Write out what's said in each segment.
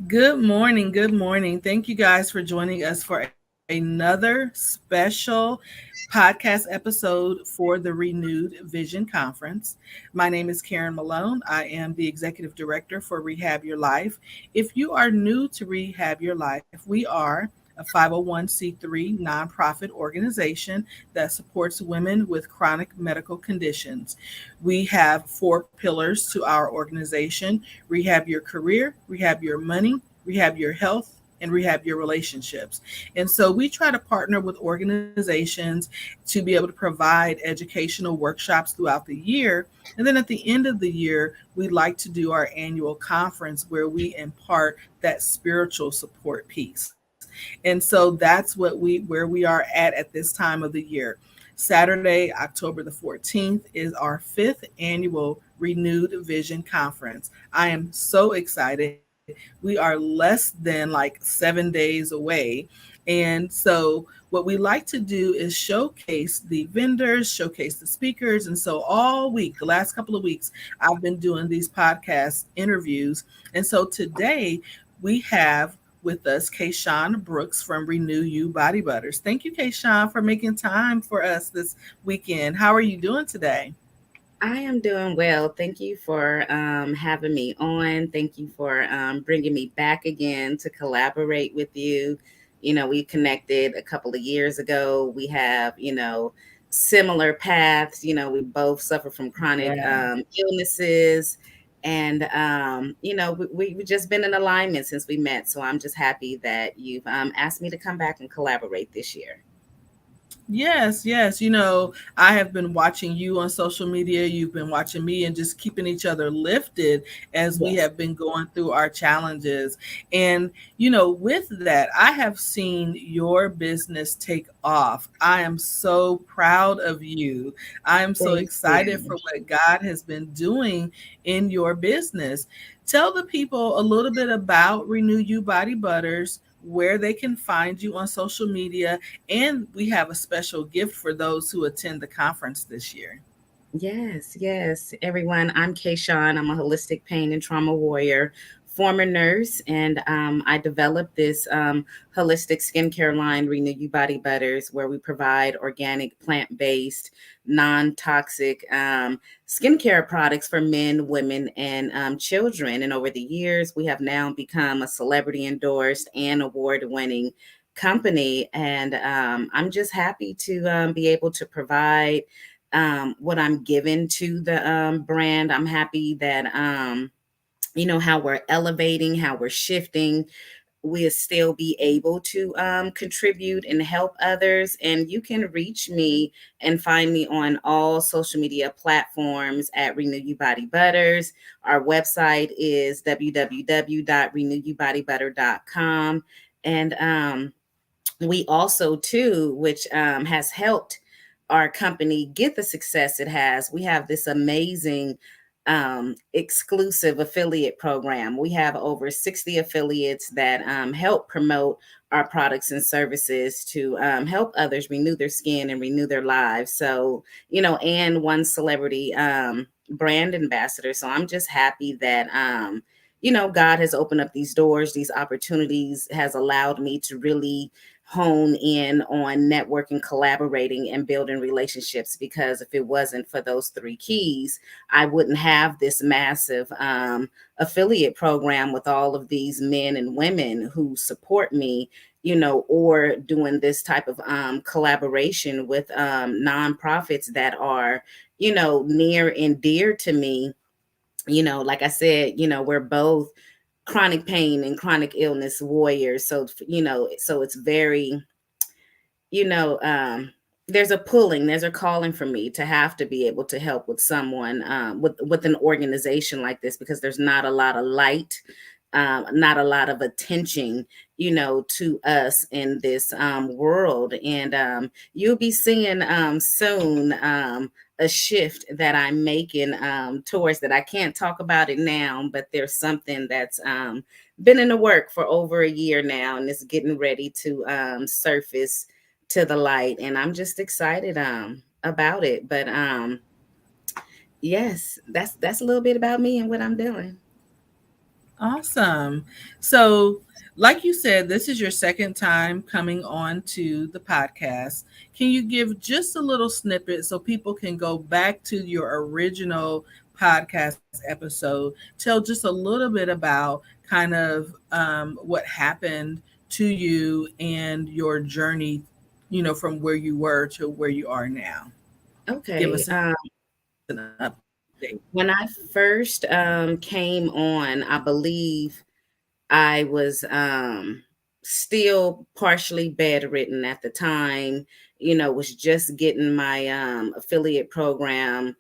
Good morning. Good morning. Thank you guys for joining us for another special podcast episode for the Renewed Vision Conference. My name is Karen Malone. I am the Executive Director for Rehab Your Life. If you are new to Rehab Your Life, we are a 501c3 nonprofit organization that supports women with chronic medical conditions. We have four pillars to our organization: rehab your career, rehab your money, rehab your health, and rehab your relationships. And so we try to partner with organizations to be able to provide educational workshops throughout the year. And then at the end of the year, we like to do our annual conference where we impart that spiritual support piece. And so that's where we are at this time of the year. Saturday, October the 14th is our fifth annual Renewed Vision Conference. I am so excited. We are less than like 7 days away. And so, what we like to do is showcase the vendors, showcase the speakers. And so, all week, the last couple of weeks, I've been doing these podcast interviews. And so, today we have with us Kayshaun Brooks from Renew You Body Butters. Thank you, Kayshaun, for making time for us this weekend. How are you doing today? I am doing well. Thank you for having me on. Thank you for bringing me back again to collaborate with you. We connected a couple of years ago. We have, similar paths. We both suffer from chronic Yeah. illnesses. And, we've just been in alignment since we met. So I'm just happy that you've asked me to come back and collaborate this year. Yes, yes. I have been watching you on social media. You've been watching me and just keeping each other lifted as we Yes. have been going through our challenges. And, with that, I have seen your business take off. I am so proud of you. I am so Thank excited you. for what God has been doing in your business. Tell the people a little bit about Renew You Body Butters, where they can find you on social media, and we have a special gift for those who attend the conference this year. Yes, yes. Everyone, I'm Kayshaun. I'm a holistic pain and trauma warrior, former nurse, and I developed this holistic skincare line, Renew You Body Butters, where we provide organic, plant based, non toxic skincare products for men, women, and children. And over the years, we have now become a celebrity endorsed and award winning company. And I'm just happy to be able to provide what I'm given to the brand. I'm happy that how we're elevating, how we're shifting. We'll still be able to contribute and help others. And you can reach me and find me on all social media platforms at Renew You Body Butters. Our website is www.renewyobodybutter.com. And we also too, which has helped our company get the success it has, we have this amazing exclusive affiliate program. We have over 60 affiliates that help promote our products and services to help others renew their skin and renew their lives. So, and one celebrity brand ambassador. So I'm just happy that God has opened up these doors, these opportunities, has allowed me to really hone in on networking, collaborating, and building relationships. Because if it wasn't for those three keys, I wouldn't have this massive affiliate program with all of these men and women who support me, or doing this type of collaboration with nonprofits that are, near and dear to me. Like I said, we're both chronic pain and chronic illness warriors. So, so it's very, you know, there's a pulling, there's a calling for me to have to be able to help with someone, with an organization like this, because there's not a lot of light, not a lot of attention, to us in this world. And you'll be seeing soon a shift that I'm making towards that. I can't talk about it now, but there's something that's been in the work for over a year now, and it's getting ready to surface to the light. And I'm just excited about it. But yes, that's a little bit about me and what I'm doing. Awesome. So, like you said, this is your second time coming on to the podcast. Can you give just a little snippet so people can go back to your original podcast episode? Tell just a little bit about kind of what happened to you and your journey, from where you were to where you are now. Give Okay. us an update. When I first came on, I believe I was still partially bedridden at the time, was just getting my affiliate program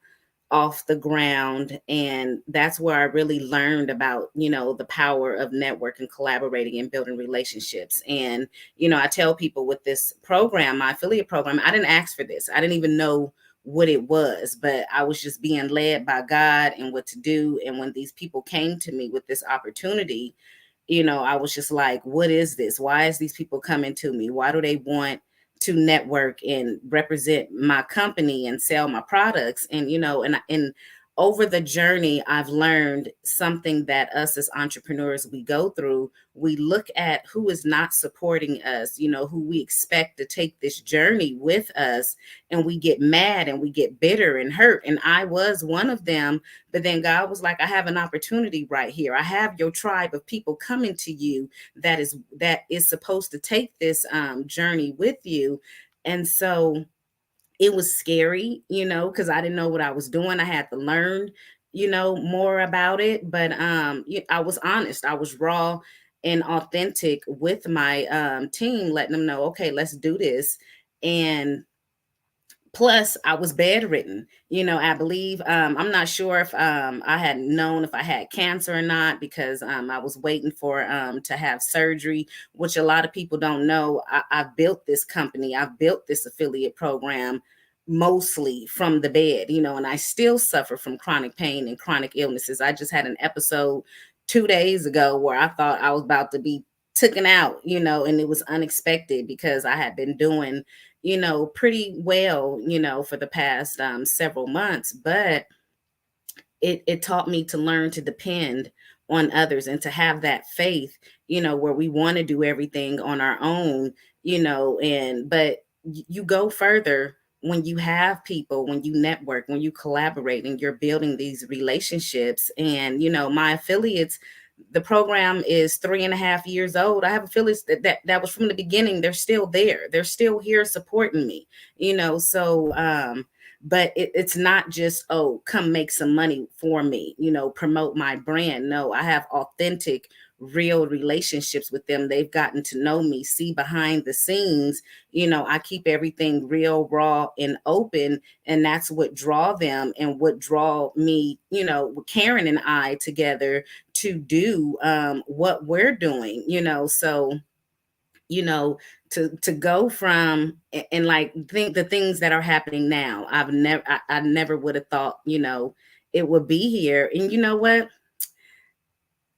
off the ground. And that's where I really learned about, the power of networking, collaborating, and building relationships. And, I tell people with this program, my affiliate program, I didn't ask for this. I didn't even know what it was, but I was just being led by God and what to do. And when these people came to me with this opportunity, I was just like, what is this? Why is these people coming to me? Why do they want to network and represent my company and sell my products? And, and over the journey, I've learned something that us as entrepreneurs, we go through. We look at who is not supporting us, who we expect to take this journey with us, and we get mad and we get bitter and hurt. And I was one of them. But then God was like, I have an opportunity right here. I have your tribe of people coming to you that is supposed to take this journey with you. And so it was scary, because I didn't know what I was doing. I had to learn, more about it. But I was honest. I was raw and authentic with my team, letting them know, okay, let's do this. And plus I was bedridden. I believe, I'm not sure if I had known if I had cancer or not, because I was waiting for to have surgery, which a lot of people don't know. I've built this company, I've built this affiliate program mostly from the bed, and I still suffer from chronic pain and chronic illnesses. I just had an episode 2 days ago where I thought I was about to be taken out, and it was unexpected because I had been doing, pretty well, for the past several months. But it taught me to learn to depend on others and to have that faith, where we want to do everything on our own, and but you go further when you have people, when you network, when you collaborate, and you're building these relationships. And my affiliates, the program is 3.5 years old. I have affiliates that was from the beginning. They're still there. They're still here supporting me, so but it's not just, oh, come make some money for me, promote my brand. No, I have authentic, real relationships with them. They've gotten to know me, see behind the scenes. I keep everything real, raw, and open. And that's what draw them and what draw me, with Karen and I together to do what we're doing, so you know to go from and like think the things that are happening now. I never would have thought, it would be here. And you know what,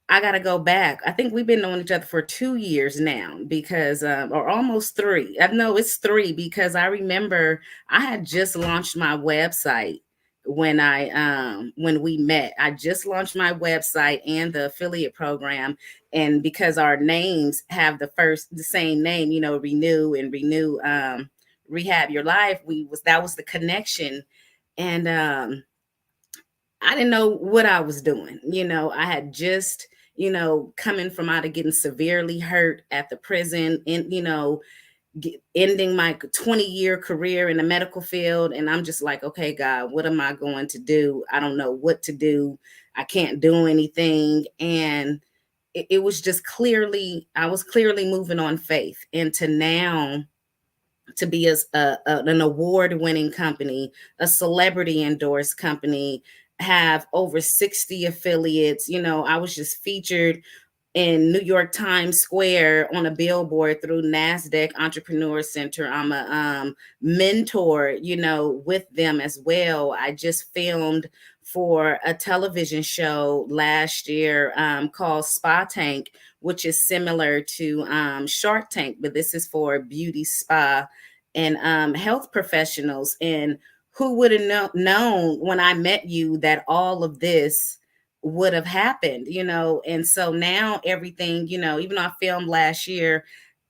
I gotta go back. I think we've been knowing each other for 2 years now, because or almost three. I know it's three, because I remember I had just launched my website when we met. I just launched my website and the affiliate program. And because our names have the same name, renew rehab your life, we was that was the connection. And I didn't know what I was doing. I had just, coming from out of getting severely hurt at the prison, and, ending my 20-year career in the medical field. And I'm just like, okay, God, what am I going to do? I don't know what to do. I can't do anything. And it was just I was clearly moving on faith into now to be an award-winning company, a celebrity endorsed company, have over 60 affiliates. I was just featured in New York Times Square on a billboard through NASDAQ Entrepreneur Center. I'm a mentor, with them as well. I just filmed for a television show last year called Spa Tank, which is similar to Shark Tank, but this is for beauty spa and health professionals. And who would have known when I met you that all of this would have happened, and so now everything, even though I filmed last year,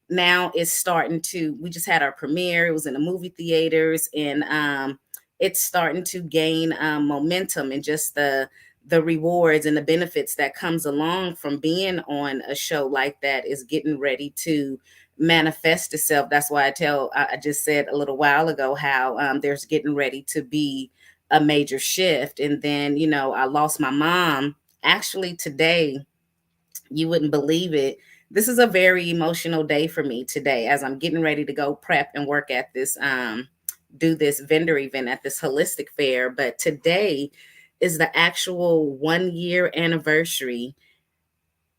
now it's starting to, we just had our premiere, it was in the movie theaters, and it's starting to gain momentum, and just the rewards and the benefits that comes along from being on a show like that is getting ready to manifest itself. That's why I just said a little while ago how there's getting ready to be a major shift. And then, I lost my mom actually today. You wouldn't believe it. This is a very emotional day for me today as I'm getting ready to go prep and work at this do this vendor event at this holistic fair. But today is the actual 1 year anniversary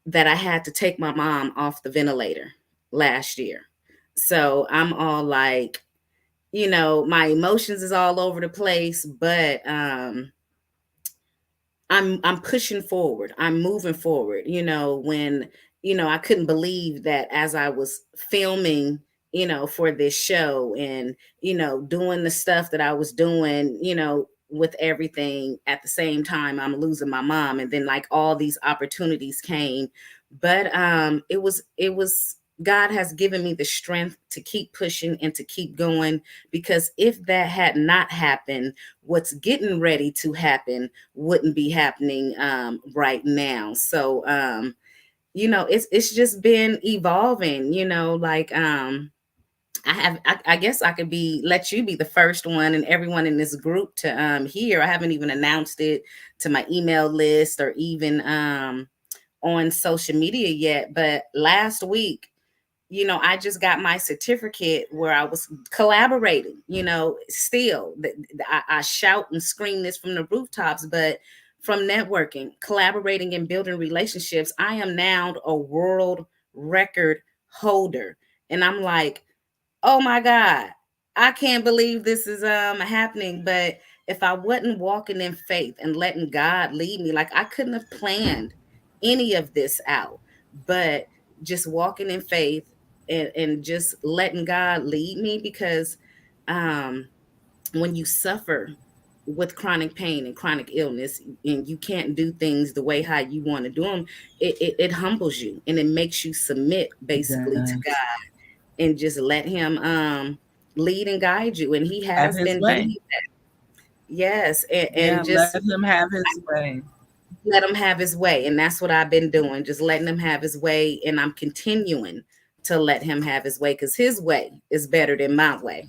that I had to take my mom off the ventilator last year. So I'm all like, my emotions is all over the place, but I'm pushing forward. I'm moving forward. When I couldn't believe that as I was filming, for this show, and doing the stuff that I was doing, with everything at the same time, I'm losing my mom, and then like all these opportunities came. But it was God has given me the strength to keep pushing and to keep going, because if that had not happened, what's getting ready to happen wouldn't be happening right now. So it's just been evolving, like I guess I could let you be the first one and everyone in this group to hear. I haven't even announced it to my email list or even on social media yet, but last week, I just got my certificate where I was collaborating, still. I shout and scream this from the rooftops, but from networking, collaborating, and building relationships, I am now a world record holder. And I'm like, oh my God, I can't believe this is happening. But if I wasn't walking in faith and letting God lead me, like I couldn't have planned any of this out. But just walking in faith, and just letting God lead me, because um when you suffer with chronic pain and chronic illness, and you can't do things the way how you want to do them, it humbles you, and it makes you submit basically to Yes. God, and just let him lead and guide you. And he Have has his been way. doing, yes, and Yeah, let just him have his way. let him have his way. And that's what I've been doing, just letting him have his way, and I'm continuing to let him have his way, because his way is better than my way.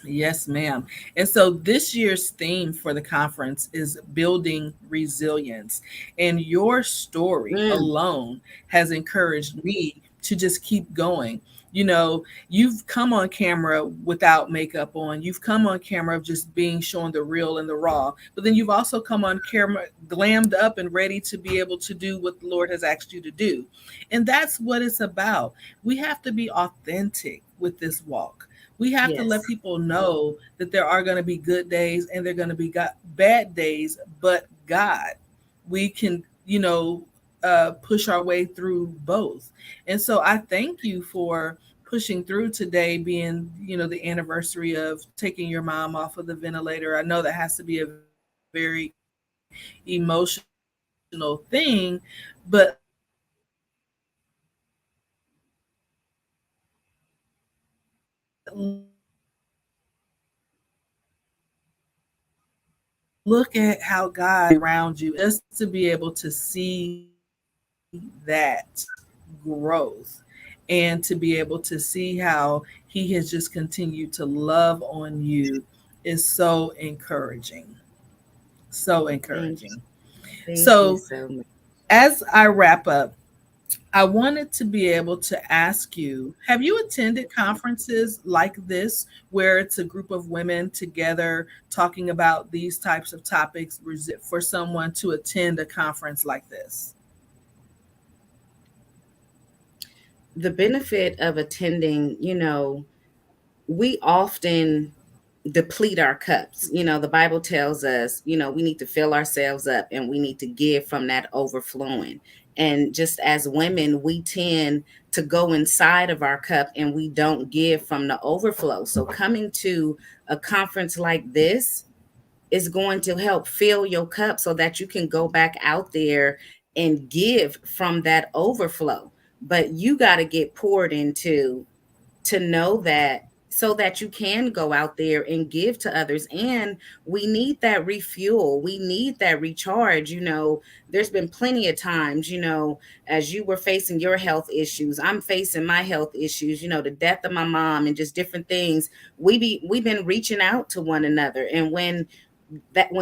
Yes, ma'am. And so this year's theme for the conference is building resilience. And your story Mm, alone has encouraged me to just keep going. You've come on camera without makeup on. You've come on camera of just being shown the real and the raw. But then you've also come on camera glammed up and ready to be able to do what the Lord has asked you to do. And that's what it's about. We have to be authentic with this walk. We have to let yes. people know that there are going to be good days and there are going to be bad days, but God, we can, push our way through both. And so I thank you for pushing through today, being, the anniversary of taking your mom off of the ventilator. I know that has to be a very emotional thing, but look at how God used you to be able to see that. Look at how God around you just to be able to see that growth and to be able to see how he has just continued to love on you is so encouraging. So Thank encouraging. thank you So, so much. as I wrap up, I wanted to be able to ask you, have you attended conferences like this where it's a group of women together talking about these types of topics for someone to attend a conference like this? The benefit of attending, we often deplete our cups. The Bible tells us, we need to fill ourselves up, and we need to give from that overflowing. And just as women, we tend to go inside of our cup and we don't give from the overflow. So coming to a conference like this, is going to help fill your cup so that you can go back out there and give from that overflow. But you got to get poured into to know that, so that you can go out there and give to others. And we need that refuel, we need that recharge. There's been plenty of times, as you were facing your health issues, I'm facing my health issues, the death of my mom and just different things. We've been reaching out to one another. And when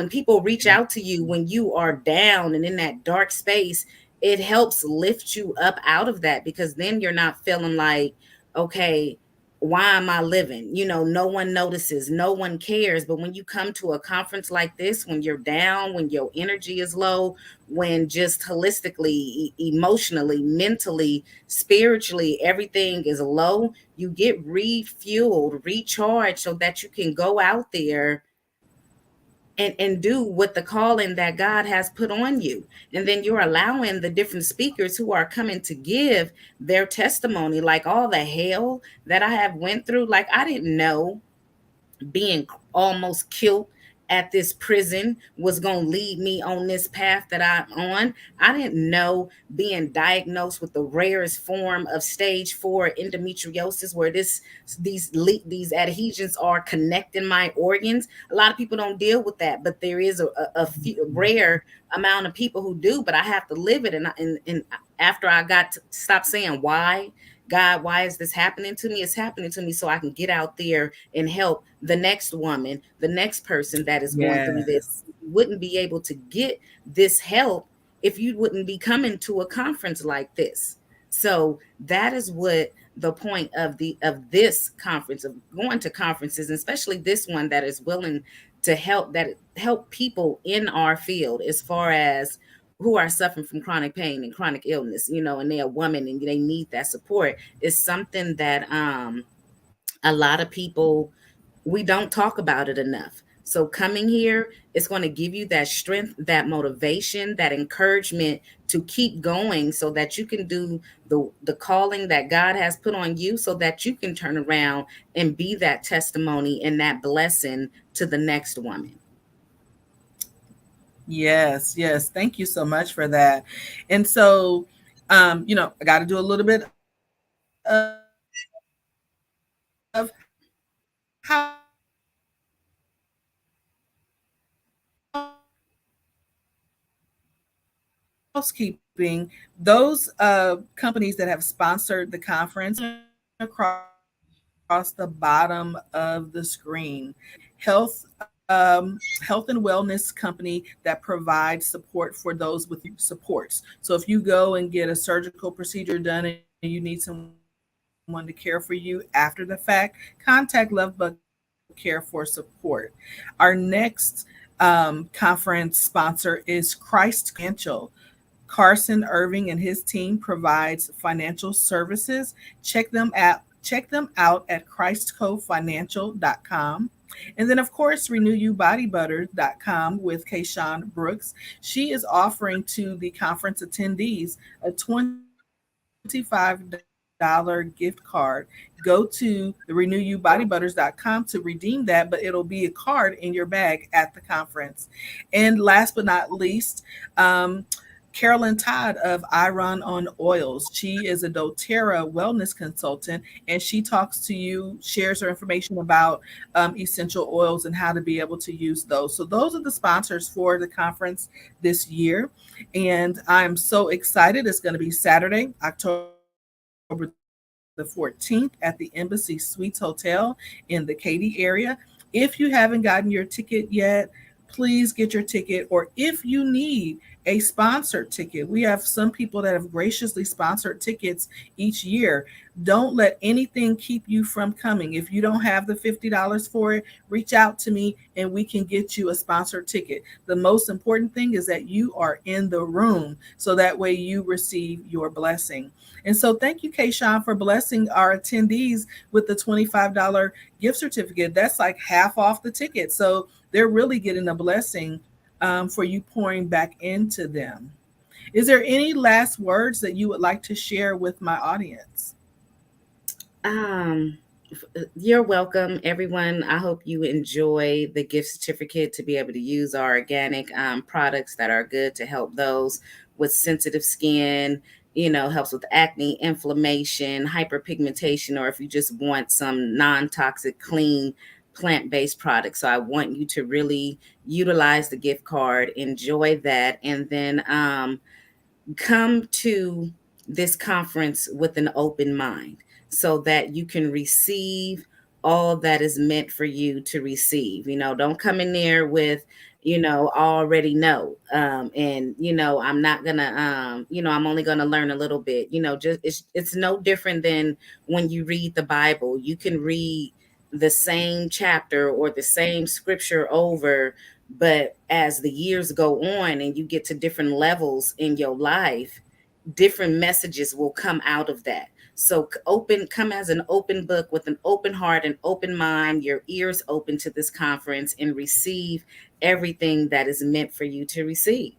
people reach out to you when you are down and in that dark space, it helps lift you up out of that, because then you're not feeling like, okay, why am I living? No one notices, no one cares. But when you come to a conference like this, when you're down, when your energy is low, when just holistically, emotionally, mentally, spiritually, everything is low, you get refueled, recharged, so that you can go out there and do what the calling that God has put on you. And then you're allowing the different speakers who are coming to give their testimony, like all the hell that I have went through. Like, I didn't know being almost killed at this prison was going to lead me on this path that I'm on. I didn't know being diagnosed with the rarest form of stage 4 endometriosis, where these adhesions are connecting my organs. A lot of people don't deal with that, but there is a few, rare amount of people who do. But I have to live it. And after I got to stop saying, why God, why is this happening to me? It's happening to me so I can get out there and help the next woman, the next person that is going through this. Yes. You wouldn't be able to get this help if you wouldn't be coming to a conference like this. So that is what the point of this conference, of going to conferences, especially this one that is willing to help people in our field, as far as who are suffering from chronic pain and chronic illness, and they're a woman and they need that support, is something that a lot of people, we don't talk about it enough. So coming here is going to give you that strength, that motivation, that encouragement to keep going, so that you can do the calling that God has put on you, so that you can turn around and be that testimony and that blessing to the next woman. Yes, yes. Thank you so much for that. And so, I got to do a little bit of housekeeping. Those companies that have sponsored the conference across the bottom of the screen. Health and wellness company that provides support for those with supports. So if you go and get a surgical procedure done and you need someone to care for you after the fact, contact Lovebug Care for support. Our next conference sponsor is Christ Financial. Carson Irving and his team provides financial services. Check them out at christcofinancial.com. And then, of course, renewyobodybutter.com with Kayshaun Brooks. She is offering to the conference attendees a $25 gift card. Go to the renewyobodybutters.com to redeem that, but it'll be a card in your bag at the conference. And last but not least, Carolyn Todd of Iron on Oils. She is a doTERRA wellness consultant, and she talks to you, shares her information about essential oils and how to be able to use those. So those are the sponsors for the conference this year, and I'm so excited. It's going to be Saturday, October the 14th at the Embassy Suites Hotel in the Katy area. If you haven't gotten your ticket yet, please get your ticket. Or if you need a sponsored ticket, we have some people that have graciously sponsored tickets each year. Don't let anything keep you from coming. If you don't have the $50 for it, reach out to me and we can get you a sponsored ticket. The most important thing is that you are in the room so that way you receive your blessing. And so thank you, Kayshaun, for blessing our attendees with the $25 gift certificate. That's like half off the ticket. So they're really getting a blessing for you pouring back into them. Is there any last words that you would like to share with my audience? You're welcome, everyone. I hope you enjoy the gift certificate to be able to use our organic products that are good to help those with sensitive skin. Helps with acne, inflammation, hyperpigmentation, or if you just want some non-toxic, clean, plant-based products. So I want you to really utilize the gift card, enjoy that, and then come to this conference with an open mind so that you can receive all that is meant for you to receive. Don't come in there with, already know. And, I'm not gonna, I'm only gonna learn a little bit, just it's no different than when you read the Bible. You can read the same chapter or the same scripture over, but as the years go on and you get to different levels in your life, different messages will come out of that. So come as an open book with an open heart and open mind, your ears open to this conference, and receive everything that is meant for you to receive.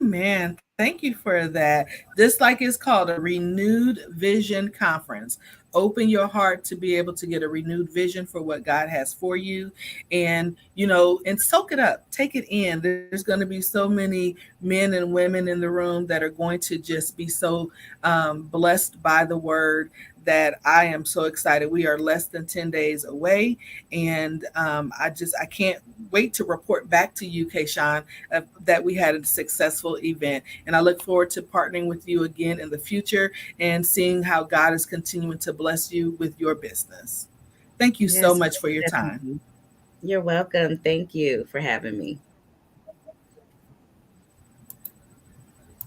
Amen. Thank you for that. Just like it's called a renewed vision conference. Open your heart to be able to get a renewed vision for what God has for you, and soak it up, take it in. There's going to be so many men and women in the room that are going to just be so blessed by the word that I am so excited. We are less than 10 days away, and I can't wait to report back to you, Kayshaun, that we had a successful event. And I look forward to partnering with you again in the future and seeing how God is continuing to bless you with your business. Thank you so Yes, much for your time. definitely. You're welcome. Thank you for having me.